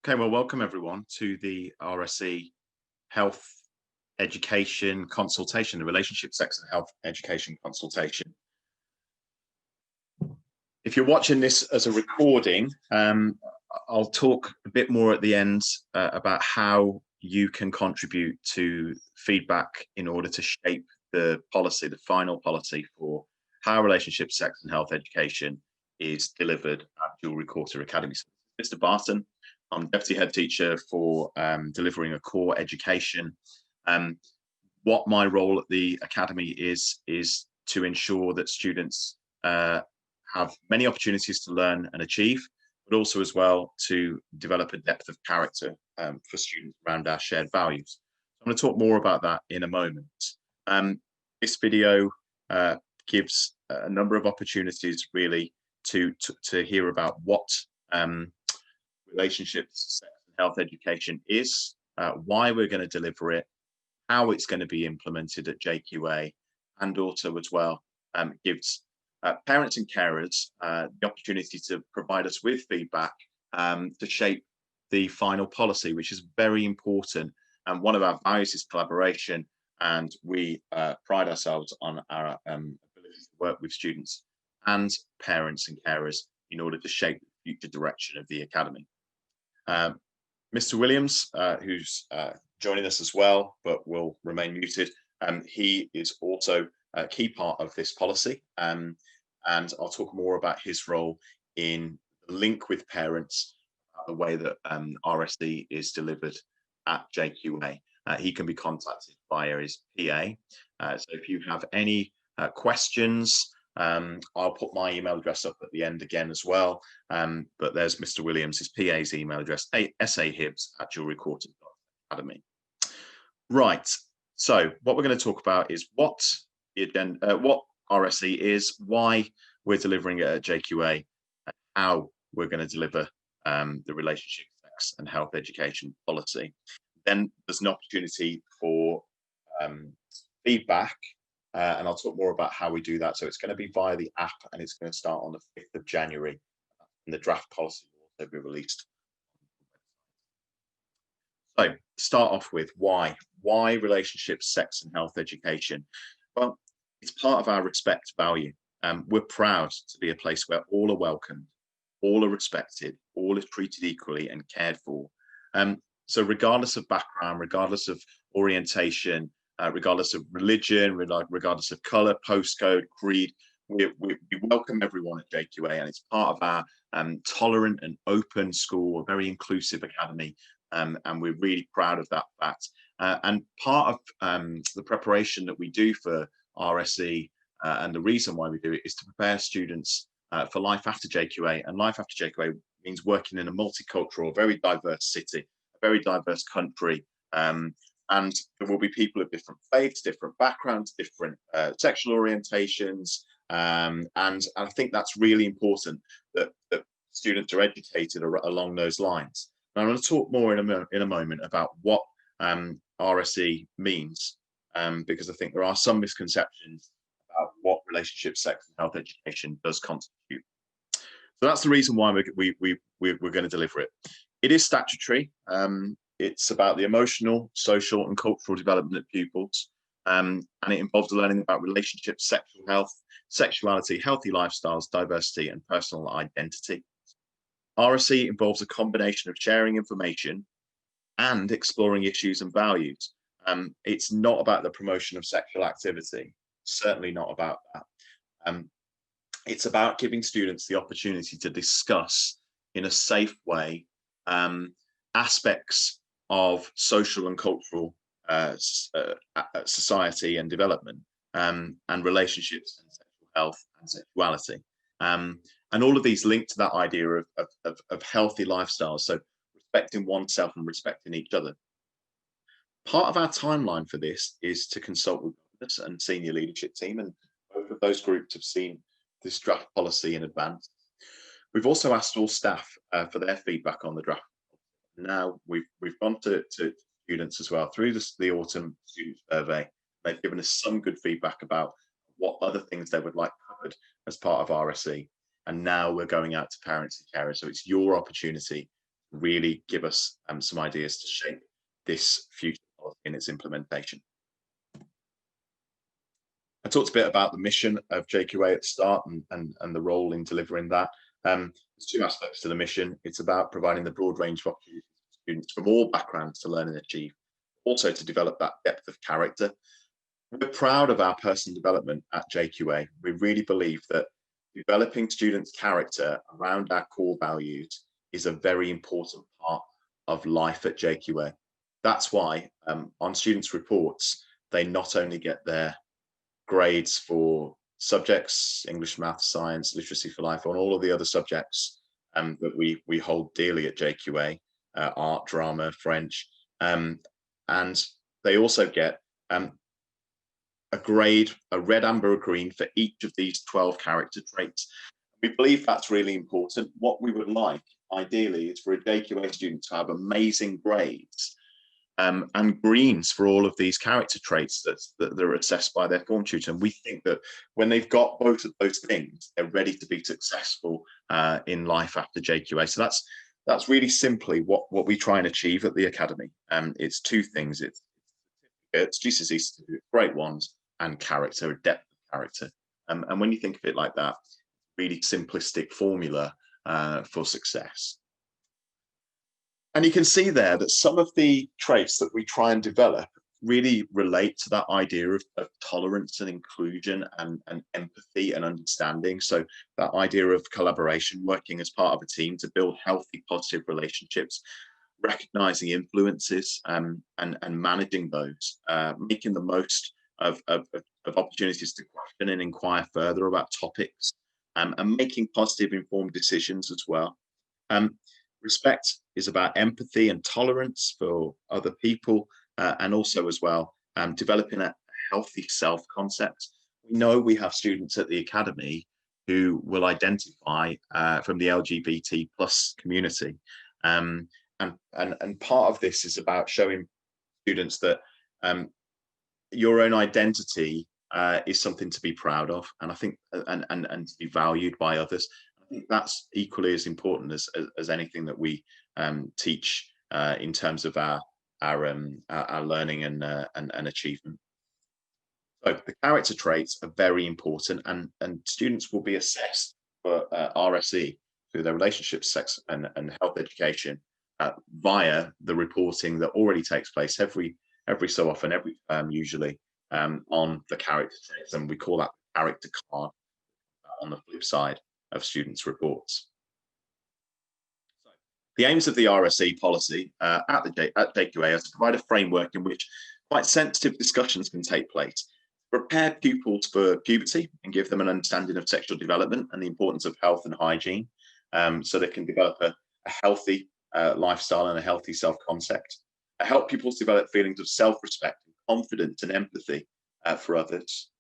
Okay, well, welcome everyone to the RSE Health Education Consultation, the Relationship, Sex and Health Education Consultation. If you're watching this as a recording, I'll talk a bit more at the end about how you can contribute to feedback in order to shape the policy, the final policy for how relationship, sex and health education is delivered at Jewellery Quarter Academy. So, Mr. Barton, I'm Deputy Head Teacher for delivering a core education. What my role at the Academy is to ensure that students have many opportunities to learn and achieve, but also as well to develop a depth of character for students around our shared values. I'm going to talk more about that in a moment. This video gives a number of opportunities really to hear about what relationships, sex and health education is, why we're going to deliver it, how it's going to be implemented at JQA, and also as well gives parents and carers the opportunity to provide us with feedback to shape the final policy, which is very important. And one of our values is collaboration, and we pride ourselves on our ability to work with students and parents and carers in order to shape the future direction of the Academy. Mr. Williams, who's joining us as well, but will remain muted, he is also a key part of this policy, and I'll talk more about his role in the link with parents, the way that RSE is delivered at JQA. He can be contacted via his PA. So if you have any questions, I'll put my email address up at the end again as well. But there's Mr. Williams, his PA's email address, sahibs@jewelleryquarter.academy. Right. So what we're going to talk about is what RSE is, why we're delivering it at JQA, and how we're going to deliver the relationship, sex and health education policy. Then there's an opportunity for feedback. And I'll talk more about how we do that. So it's going to be via the app, and it's going to start on the 5th of January. And the draft policy will also be released. So start off with why relationships, sex and health education? Well, it's part of our respect value. We're proud to be a place where all are welcomed, all are respected, all is treated equally and cared for. So regardless of background, regardless of orientation, regardless of religion, regardless of color, postcode, creed, we welcome everyone at JQA, and it's part of our tolerant and open school, a very inclusive academy, and we're really proud of that fact. And part of the preparation that we do for RSE, and the reason why we do it, is to prepare students for life after JQA. And life after JQA means working in a multicultural, very diverse city, a very diverse country. And there will be people of different faiths, different backgrounds, different sexual orientations. And I think that's really important that students are educated along those lines. And I'm going to talk more in a moment about what RSE means, because I think there are some misconceptions about what relationship, sex and health education does constitute. So that's the reason why we're going to deliver it. It is statutory. It's about the emotional, social and cultural development of pupils. And it involves learning about relationships, sexual health, sexuality, healthy lifestyles, diversity and personal identity. RSE involves a combination of sharing information and exploring issues and values. It's not about the promotion of sexual activity, certainly not about that. It's about giving students the opportunity to discuss in a safe way aspects of social and cultural society and development, and relationships and sexual health and sexuality. And all of these link to that idea of healthy lifestyles, so respecting oneself and respecting each other. Part of our timeline for this is to consult with us and senior leadership team, and both of those groups have seen this draft policy in advance. We've also asked all staff for their feedback on the draft. Now we've gone to students as well through the autumn student survey. They've given us some good feedback about what other things they would like covered as part of RSE. And now we're going out to parents and carers. So it's your opportunity really give us some ideas to shape this future policy in its implementation. I talked a bit about the mission of JQA at the start and the role in delivering that. There's two aspects to the mission. It's about providing the broad range of opportunities for students from all backgrounds to learn and achieve, also to develop that depth of character. We're proud of our personal development at JQA. We really believe that developing students' character around our core values is a very important part of life at JQA. That's why on students' reports, they not only get their grades for subjects, English, math, science, literacy for life, on all of the other subjects that we hold dearly at JQA, art, drama, French, and they also get a grade, a red, amber, or green for each of these 12 character traits. We believe that's really important. What we would like, ideally, is for a JQA student to have amazing grades and greens for all of these character traits that are assessed by their form tutor. And we think that when they've got both of those things, they're ready to be successful in life after JQA. So that's really simply what we try and achieve at the Academy. It's two things. It's GCSE certificate, great ones, and character, a depth of character. And when you think of it like that, really simplistic formula for success. And you can see there that some of the traits that we try and develop really relate to that idea of tolerance and inclusion and empathy and understanding. So that idea of collaboration, working as part of a team to build healthy, positive relationships, recognizing influences and managing those, making the most of opportunities to question and inquire further about topics, and making positive, informed decisions as well. Respect is about empathy and tolerance for other people, and also as well developing a healthy self-concept. We know we have students at the Academy who will identify from the LGBT plus community, and part of this is about showing students that your own identity is something to be proud of, and I think and to be valued by others. I think that's equally as important as anything that we teach in terms of our learning and achievement. So the character traits are very important, and students will be assessed for RSE through their relationships, sex and health education via the reporting that already takes place every so often, every usually on the character traits, and we call that character card on the flip side of students' reports. So, the aims of the RSE policy at JQA are to provide a framework in which quite sensitive discussions can take place, prepare pupils for puberty and give them an understanding of sexual development and the importance of health and hygiene, so they can develop a healthy lifestyle and a healthy self-concept, help pupils develop feelings of self-respect, confidence and empathy for others,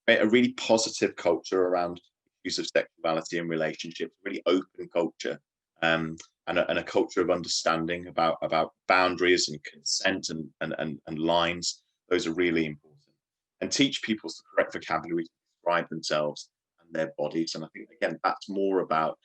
create a really positive culture around use of sexuality and relationships, really open culture, and a culture of understanding about boundaries and consent and lines. Those are really important. And teach pupils the correct vocabulary to describe themselves and their bodies. And I think, again, that's more about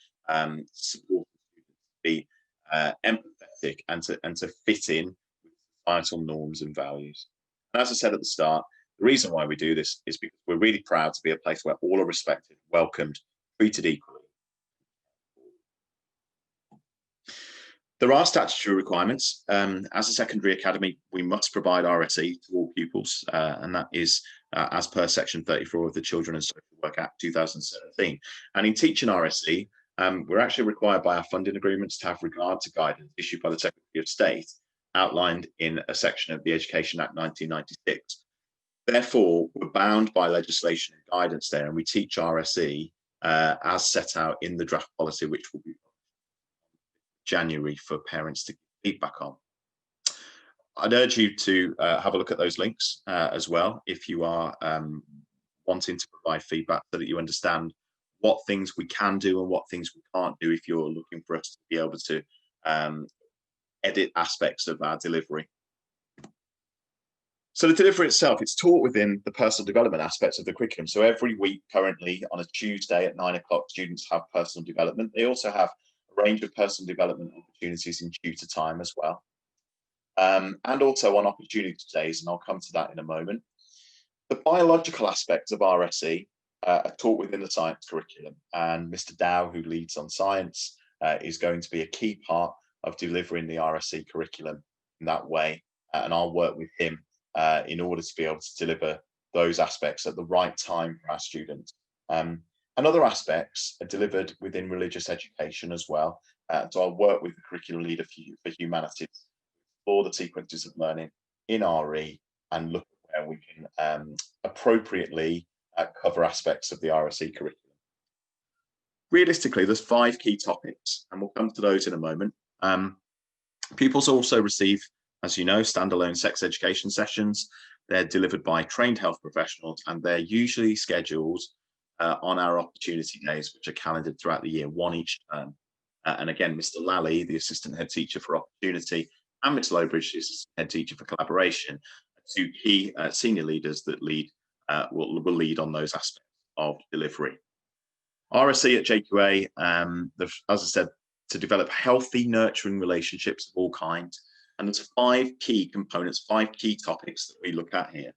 supporting students to be empathetic and to fit in with societal norms and values. And as I said at the start, the reason why we do this is because we're really proud to be a place where all are respected, welcomed, treated equally. There are statutory requirements. As a secondary academy, we must provide RSE to all pupils, and that is as per Section 34 of the Children and Social Work Act 2017. And in teaching RSE, we're actually required by our funding agreements to have regard to guidance issued by the Secretary of State, outlined in a section of the Education Act 1996. Therefore, we're bound by legislation and guidance there, and we teach RSE as set out in the draft policy, which will be January for parents to give feedback on. I'd urge you to have a look at those links as well if you are wanting to provide feedback, so that you understand what things we can do and what things we can't do if you're looking for us to be able to edit aspects of our delivery. So the delivery itself, it's taught within the personal development aspects of the curriculum. So every week currently on a Tuesday at 9 o'clock, students have personal development. They also have a a range of personal development opportunities in tutor time as well, and also on opportunity days, and I'll come to that in a moment. The biological aspects of RSE are taught within the science curriculum, and Mr. Dow, who leads on science, is going to be a key part of delivering the RSE curriculum in that way, and I'll work with him in order to be able to deliver those aspects at the right time for our students. And other aspects are delivered within religious education as well. So I'll work with the curriculum leader for humanities for the sequences of learning in RE and look at where we can appropriately cover aspects of the RSE curriculum. Realistically, there's 5 key topics, and we'll come to those in a moment. Pupils also receive, as you know, standalone sex education sessions. They're delivered by trained health professionals, and they're usually scheduled on our opportunity days, which are calendared throughout the year, 1 each term. And again, Mr. Lally, the assistant head teacher for opportunity, and Ms. Lowbridge, the assistant head teacher for collaboration, 2 key senior leaders that will lead on those aspects of delivery. RSE at JQA, as I said, to develop healthy, nurturing relationships of all kinds. And there's 5 key components, 5 key topics that we look at here.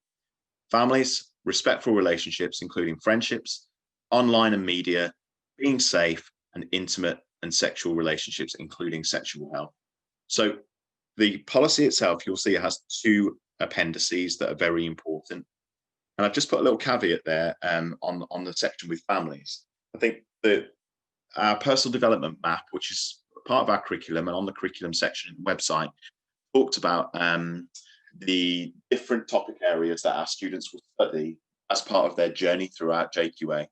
Families, respectful relationships, including friendships, online and media, being safe, and intimate and sexual relationships, including sexual health. So the policy itself, you'll see it has 2 appendices that are very important. And I've just put a little caveat there on the section with families. I think that our personal development map, which is part of our curriculum and on the curriculum section of the website, talked about the different topic areas that our students will study as part of their journey throughout JQA.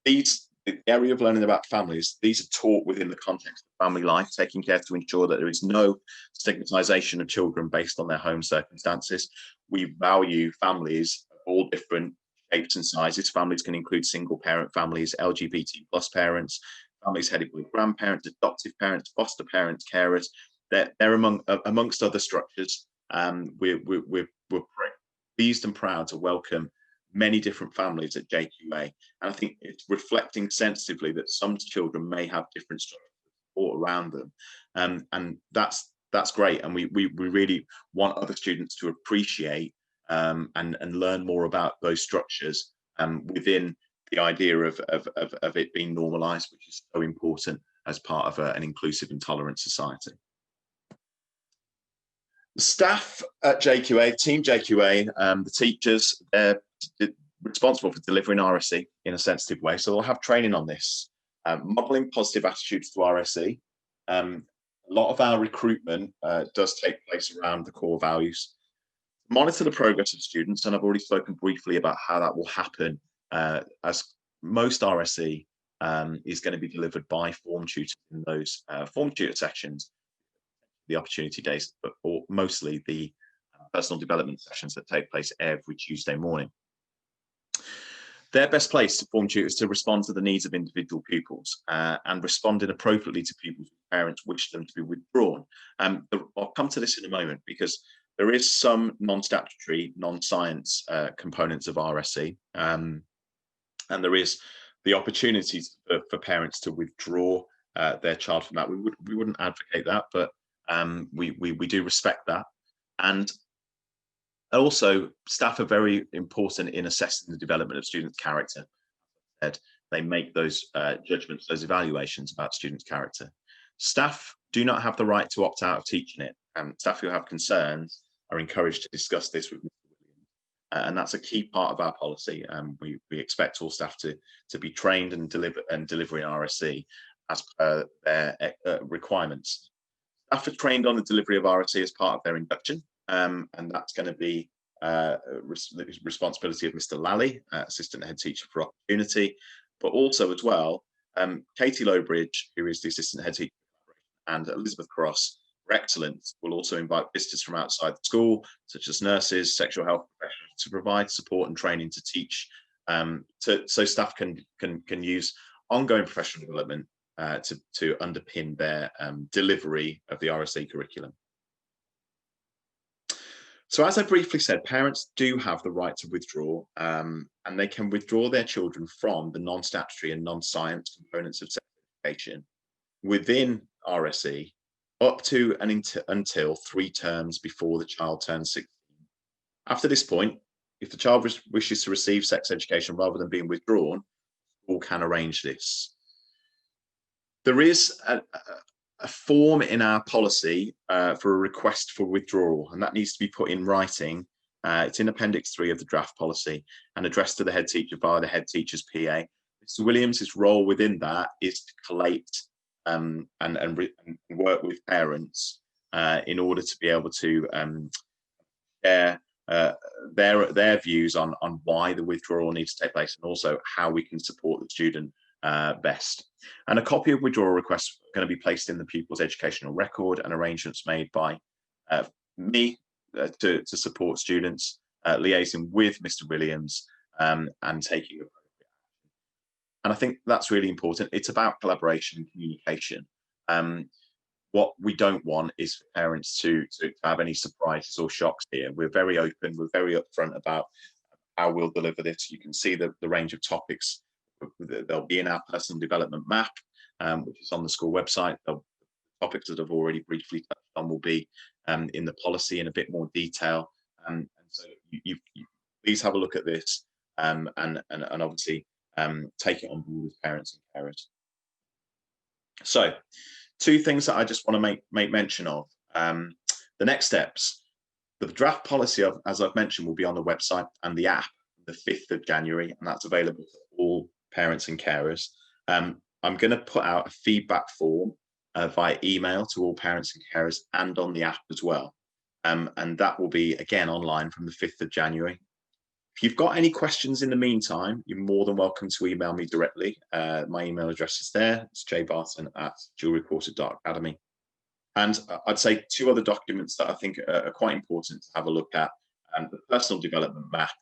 The area of learning about families, these are taught within the context of family life, taking care to ensure that there is no stigmatization of children based on their home circumstances. We value families of all different shapes and sizes. Families can include single parent families, LGBT plus parents, families headed by grandparents, adoptive parents, foster parents, carers. They're amongst other structures. We're pleased and proud to welcome many different families at JQA, and I think it's reflecting sensitively that some children may have different structures all around them, and that's great. And we really want other students to appreciate and learn more about those structures within the idea of it being normalised, which is so important as part of an inclusive and tolerant society. The staff at JQA, Team JQA, the teachers, they're responsible for delivering RSE in a sensitive way. So they'll have training on this, modelling positive attitudes to RSE. A lot of our recruitment does take place around the core values. Monitor the progress of students, and I've already spoken briefly about how that will happen, as most RSE is going to be delivered by form tutors in those form tutor sessions, the opportunity days, but mostly the personal development sessions that take place every Tuesday morning. They're best placed to form tutors to respond to the needs of individual pupils and responding appropriately to pupils whose parents wish them to be withdrawn. I'll come to this in a moment, because there is some non-statutory, non-science components of RSE, and there is the opportunities for parents to withdraw their child from that. We wouldn't advocate that, but we do respect that. And also, staff are very important in assessing the development of students' character. They make those judgments, those evaluations about students' character. Staff do not have the right to opt out of teaching it. Staff who have concerns are encouraged to discuss this with Mr. Williams. And that's a key part of our policy. We expect all staff to be trained and delivering RSE as per their requirements. Staff are trained on the delivery of RSE as part of their induction. And that's going to be responsibility of Mr. Lally, assistant head teacher for opportunity, but also as well, Katie Lowbridge, who is the assistant head teacher, and Elizabeth Cross for excellence, will also invite visitors from outside the school, such as nurses, sexual health professionals, to provide support and training to teach, so staff can use ongoing professional development to underpin their delivery of the RSE curriculum. So as I briefly said, parents do have the right to withdraw, and they can withdraw their children from the non-statutory and non-science components of sex education. within RSE up to and until 3 terms before the child turns 16. After this point, if the child wishes to receive sex education rather than being withdrawn, school can arrange this. There is a form in our policy for a request for withdrawal, and that needs to be put in writing. It's in Appendix 3 of the draft policy and addressed to the head teacher via the head teacher's PA. Mr. Williams's role within that is to collate and work with parents in order to be able to share their views on why the withdrawal needs to take place, and also how we can support the student best. And a copy of withdrawal requests are going to be placed in the pupil's educational record, and arrangements made by me to support students, liaising with Mr. Williams and taking appropriate action. And I think that's really important. It's about collaboration and communication. What we don't want is for parents to have any surprises or shocks here. We're very open, we're very upfront about how we'll deliver this. You can see the range of topics. They'll be in our personal development map, which is on the school website. The topics that I've already briefly touched on will be in the policy in a bit more detail. And so you please have a look at this and obviously take it on board with parents and carers. So, 2 things that I just want to make mention of. The next steps. The draft policy, as I've mentioned, will be on the website and the app the 5th of January, and that's available to all parents and carers. I'm going to put out a feedback form via email to all parents and carers and on the app as well. And that will be, again, online from the 5th of January. If you've got any questions in the meantime, you're more than welcome to email me directly. My email address is there. It's jbarton@jewelleryporter.academy. And I'd say 2 other documents that I think are quite important to have a look at. The personal development map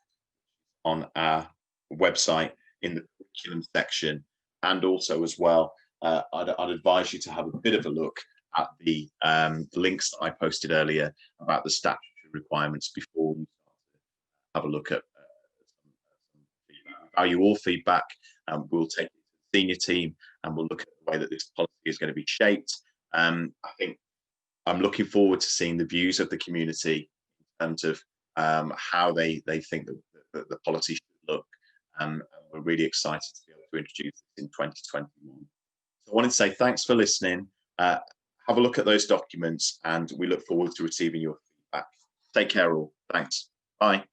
on our website in the curriculum section, and also as well, I'd advise you to have a bit of a look at the links that I posted earlier about the statutory requirements before you start to have a look at value all feedback, and we'll take it to the senior team and we'll look at the way that this policy is going to be shaped. I think I'm looking forward to seeing the views of the community in terms of how they think that the policy should look. And we're really excited to be able to introduce this in 2021. So I wanted to say thanks for listening. Have a look at those documents, and we look forward to receiving your feedback. Take care all. Thanks. Bye.